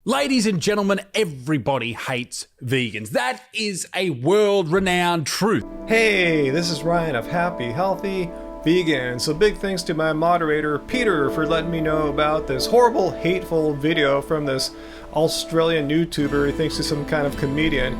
Ladies and gentlemen, everybody hates vegans. That is a world-renowned truth. Hey, this is Ryan of Happy Healthy Vegan. So big thanks to my moderator Peter for letting me know about this horrible, hateful video from this Australian YouTuber who thinks he's some kind of comedian.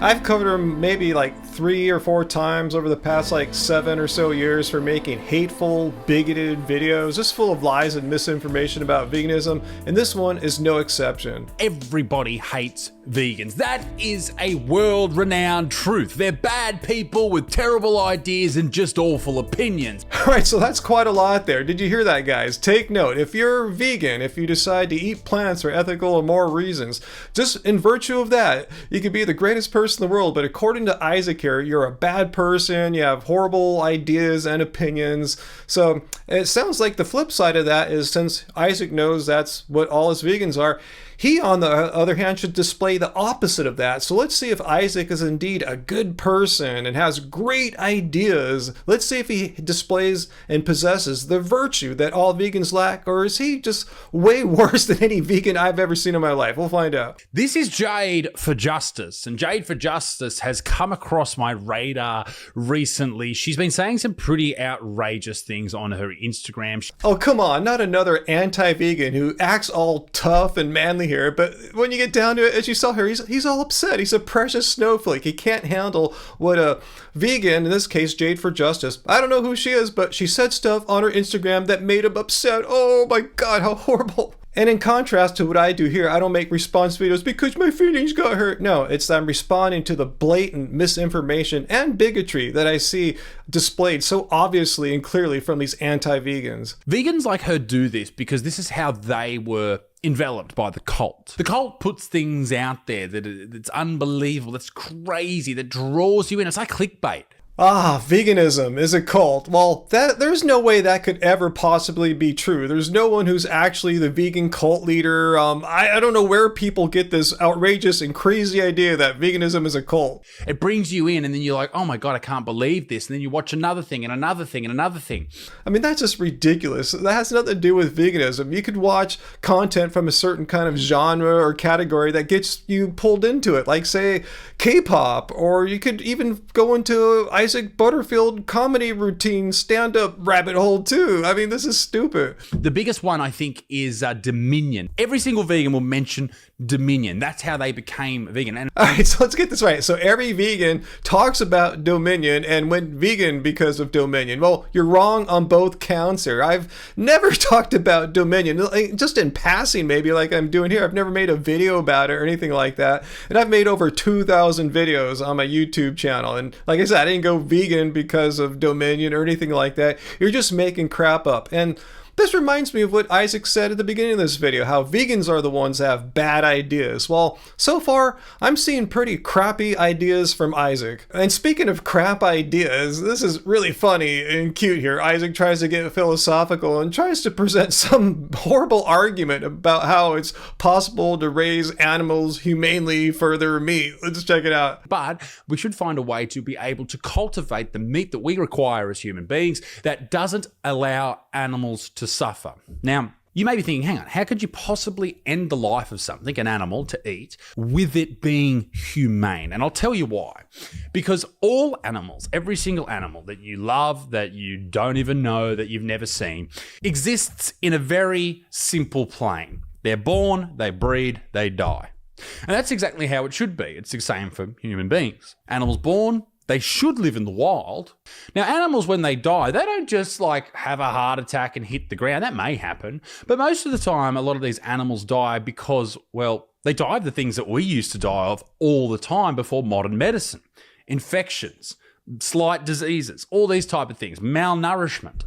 I've covered him maybe like 3 or 4 times over the past like 7 or so years for making hateful, bigoted videos just full of lies and misinformation about veganism, and this one is no exception. Everybody hates vegans. That is a world-renowned truth. They're bad people with terrible ideas and just awful opinions. Alright, so that's quite a lot there. Did you hear that, guys? Take note. If you're vegan, if you decide to eat plants for ethical or moral reasons, just in virtue of that, you could be the greatest person in the world, but according to Isaac here, you're a bad person, you have horrible ideas and opinions. So it sounds like the flip side of that is, since Isaac knows that's what all us vegans are, he, on the other hand, should display the opposite of that. So let's see if Isaac is indeed a good person and has great ideas. Let's see if he displays and possesses the virtue that all vegans lack, or is he just way worse than any vegan I've ever seen in my life? We'll find out. This is Jade for Justice, and Jade for Justice has come across my radar recently. She's been saying some pretty outrageous things on her Instagram. Oh, come on, not another anti-vegan who acts all tough and manly here, but when you get down to it, as you saw here, he's all upset. He's a precious snowflake. He can't handle what a vegan, in this case Jade for Justice, I don't know who she is, but she said stuff on her Instagram that made him upset. Oh my god, how horrible. And in contrast to what I do here, I don't make response videos because my feelings got hurt. No, it's that I'm responding to the blatant misinformation and bigotry that I see displayed so obviously and clearly from these anti-vegans. Vegans like her do this because this is how they were enveloped by the cult. The cult puts things out there that's unbelievable, that's crazy, that draws you in. It's like clickbait. Ah, veganism is a cult. Well, there's no way that could ever possibly be true. There's no one who's actually the vegan cult leader. I don't know where people get this outrageous and crazy idea that veganism is a cult. It brings you in and then you're like, oh my God, I can't believe this. And then you watch another thing and another thing and another thing. I mean, that's just ridiculous. That has nothing to do with veganism. You could watch content from a certain kind of genre or category that gets you pulled into it, like say K-pop, or you could even go into Isaac Butterfield comedy routine stand-up rabbit hole too. I mean, this is stupid. The biggest one, I think, is Dominion. Every single vegan will mention Dominion. That's how they became vegan. And all right, so let's get this right. So every vegan talks about Dominion and went vegan because of Dominion. Well, you're wrong on both counts here. I've never talked about Dominion, just in passing maybe, like I'm doing here. I've never made a video about it or anything like that. And I've made over 2,000 videos on my YouTube channel. And like I said, I didn't go vegan because of Dominion or anything like that. You're just making crap up. And this reminds me of what Isaac said at the beginning of this video, how vegans are the ones that have bad ideas. Well, so far, I'm seeing pretty crappy ideas from Isaac. And speaking of crap ideas, this is really funny and cute here. Isaac tries to get philosophical and tries to present some horrible argument about how it's possible to raise animals humanely for their meat. Let's check it out. But we should find a way to be able to cultivate the meat that we require as human beings that doesn't allow animals to suffer. Now, you may be thinking, hang on, how could you possibly end the life of something, an animal, to eat, with it being humane? And I'll tell you why. Because all animals, every single animal that you love, that you don't even know, that you've never seen, exists in a very simple plane. They're born, they breed, they die. And that's exactly how it should be. It's the same for human beings. Animals born, they should live in the wild. Now, animals, when they die, they don't just like have a heart attack and hit the ground. That may happen. But most of the time, a lot of these animals die because, well, they die of the things that we used to die of all the time before modern medicine. Infections, slight diseases, all these type of things, malnourishment.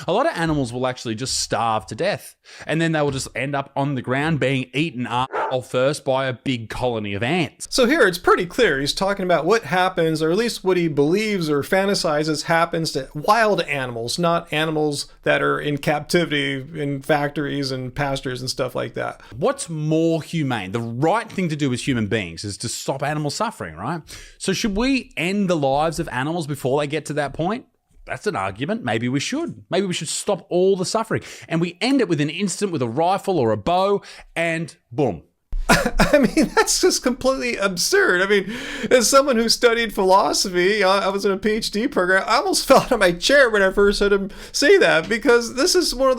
A lot of animals will actually just starve to death, and then they will just end up on the ground being eaten up first by a big colony of ants. So here it's pretty clear. He's talking about what happens, or at least what he believes or fantasizes happens to wild animals, not animals that are in captivity in factories and pastures and stuff like that. What's more humane? The right thing to do as human beings is to stop animal suffering, right? So should we end the lives of animals before they get to that point? That's an argument. Maybe we should. Maybe we should stop all the suffering. And we end it with an instant with a rifle or a bow, and boom. I mean, that's just completely absurd. I mean, as someone who studied philosophy, I was in a PhD program, I almost fell out of my chair when I first heard him say that, because this is one of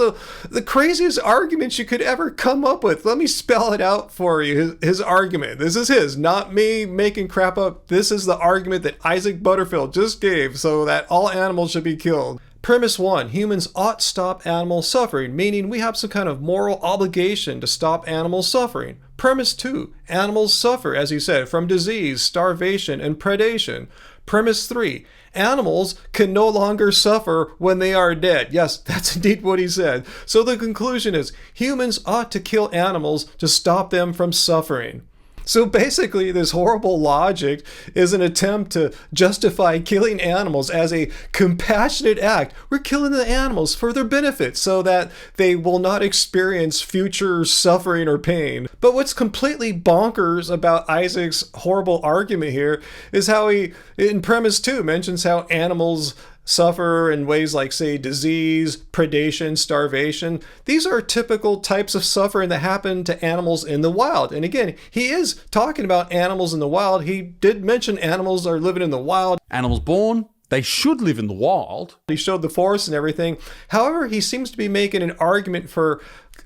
the craziest arguments you could ever come up with. Let me spell it out for you, his argument. This is his, not me making crap up. This is the argument that Isaac Butterfield just gave, so that all animals should be killed. Premise 1, humans ought stop animal suffering, meaning we have some kind of moral obligation to stop animal suffering. Premise 2, animals suffer, as he said, from disease, starvation, and predation. Premise 3, animals can no longer suffer when they are dead. Yes, that's indeed what he said. So the conclusion is, humans ought to kill animals to stop them from suffering. So basically, this horrible logic is an attempt to justify killing animals as a compassionate act. We're killing the animals for their benefit so that they will not experience future suffering or pain. But what's completely bonkers about Isaac's horrible argument here is how he, in premise 2, mentions how animals suffer in ways like, say, disease, predation, starvation. These are typical types of suffering that happen to animals in the wild. And again, he is talking about animals in the wild. He did mention animals are living in the wild. Animals born, they should live in the wild. He showed the forest and everything. However, he seems to be making an argument for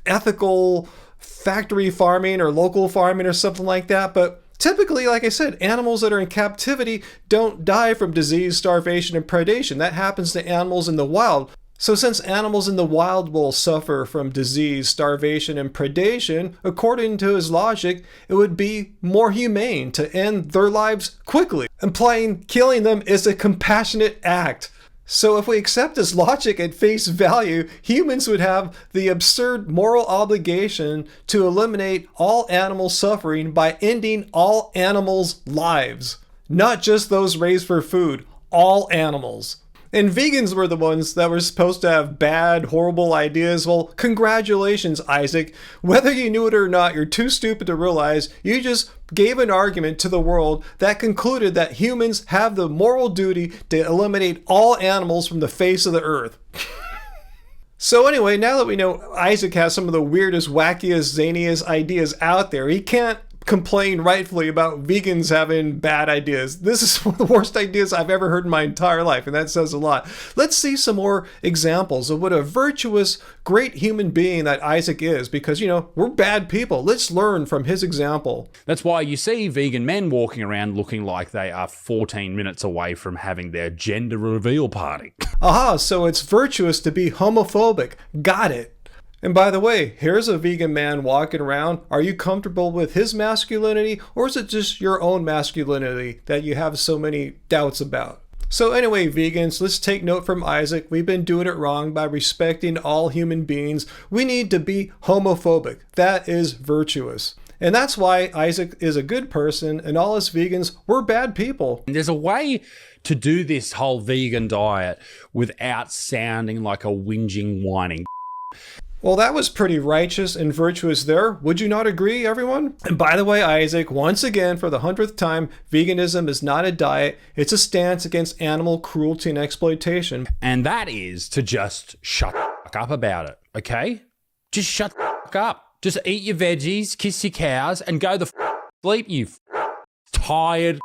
ethical factory farming or local farming or something like that. But typically, like I said, animals that are in captivity don't die from disease, starvation, and predation. That happens to animals in the wild. So since animals in the wild will suffer from disease, starvation, and predation, according to his logic, it would be more humane to end their lives quickly, implying killing them is a compassionate act. So if we accept this logic at face value, humans would have the absurd moral obligation to eliminate all animal suffering by ending all animals' lives. Not just those raised for food, all animals. And vegans were the ones that were supposed to have bad, horrible ideas. Well, congratulations, Isaac. Whether you knew it or not, you're too stupid to realize you just gave an argument to the world that concluded that humans have the moral duty to eliminate all animals from the face of the earth. So anyway, now that we know Isaac has some of the weirdest, wackiest, zaniest ideas out there, he can't complain rightfully about vegans having bad ideas. This is one of the worst ideas I've ever heard in my entire life, and that says a lot. Let's see some more examples of what a virtuous, great human being that Isaac is, because, you know, we're bad people. Let's learn from his example. That's why you see vegan men walking around looking like they are 14 minutes away from having their gender reveal party. Aha, so it's virtuous to be homophobic. Got it. And by the way, here's a vegan man walking around. Are you comfortable with his masculinity, or is it just your own masculinity that you have so many doubts about? So anyway, vegans, let's take note from Isaac. We've been doing it wrong by respecting all human beings. We need to be homophobic. That is virtuous. And that's why Isaac is a good person, and all us vegans, we're bad people. There's a way to do this whole vegan diet without sounding like a whinging, whining. Well, that was pretty righteous and virtuous there. Would you not agree, everyone? And by the way, Isaac, once again, for the 100th time, veganism is not a diet. It's a stance against animal cruelty and exploitation. And that is to just shut the fuck up about it, okay? Just shut the fuck up. Just eat your veggies, kiss your cows, and go the sleep, you tired.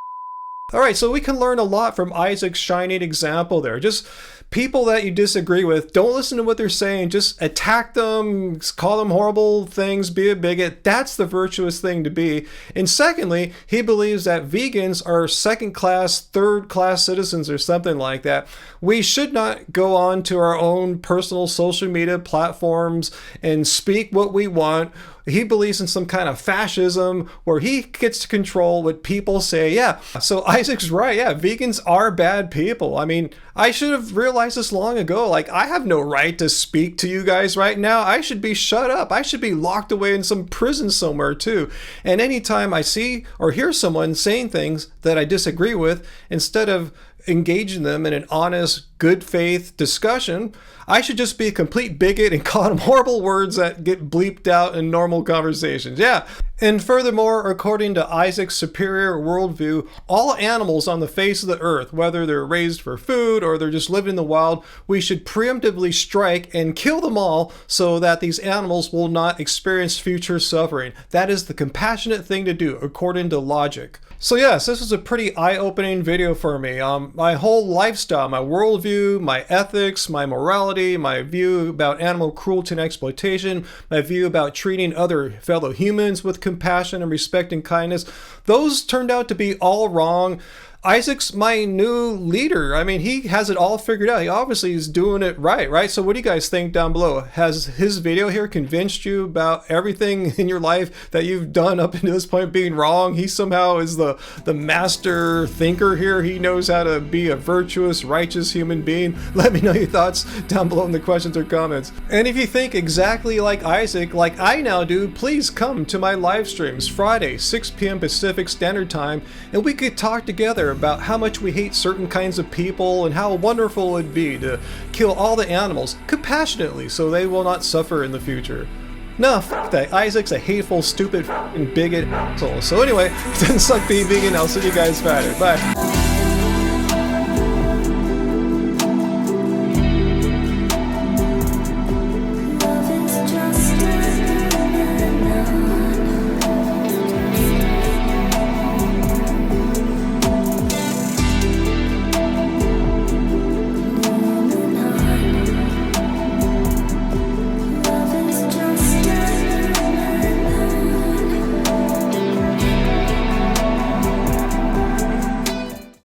All right, so we can learn a lot from Isaac's shining example there. Just people that you disagree with, don't listen to what they're saying. Just attack them, call them horrible things, be a bigot. That's the virtuous thing to be. And secondly, he believes that vegans are second-class, third-class citizens or something like that. We should not go on to our own personal social media platforms and speak what we want. He believes in some kind of fascism where he gets to control what people say. Yeah, so Isaac's right. Yeah, vegans are bad people. I mean, I should have realized this long ago. Like, I have no right to speak to you guys right now. I should be shut up. I should be locked away in some prison somewhere too. And anytime I see or hear someone saying things that I disagree with, instead of engaging them in an honest, good faith discussion, I should just be a complete bigot and call them horrible words that get bleeped out in normal conversations. Yeah. And furthermore, according to Isaac's superior worldview, all animals on the face of the earth, whether they're raised for food or they're just living in the wild, we should preemptively strike and kill them all so that these animals will not experience future suffering. That is the compassionate thing to do, according to logic. So yes, this was a pretty eye-opening video for me. My whole lifestyle, my worldview, my ethics, my morality, my view about animal cruelty and exploitation, my view about treating other fellow humans with compassion and respect and kindness, those turned out to be all wrong. Isaac's my new leader. I mean, he has it all figured out. He obviously is doing it right? So what do you guys think down below? Has his video here convinced you about everything in your life that you've done up until this point being wrong? He somehow is the master thinker here. He knows how to be a virtuous, righteous human being. Let me know your thoughts down below in the questions or comments. And if you think exactly like Isaac, like I now do, please come to my live streams Friday, 6 p.m. Pacific Standard Time, and we could talk together about how much we hate certain kinds of people and how wonderful it'd be to kill all the animals compassionately so they will not suffer in the future. No, fuck that. Isaac's a hateful, stupid, f***ing bigot asshole. So anyway, it doesn't suck being vegan. I'll see you guys Friday. Bye.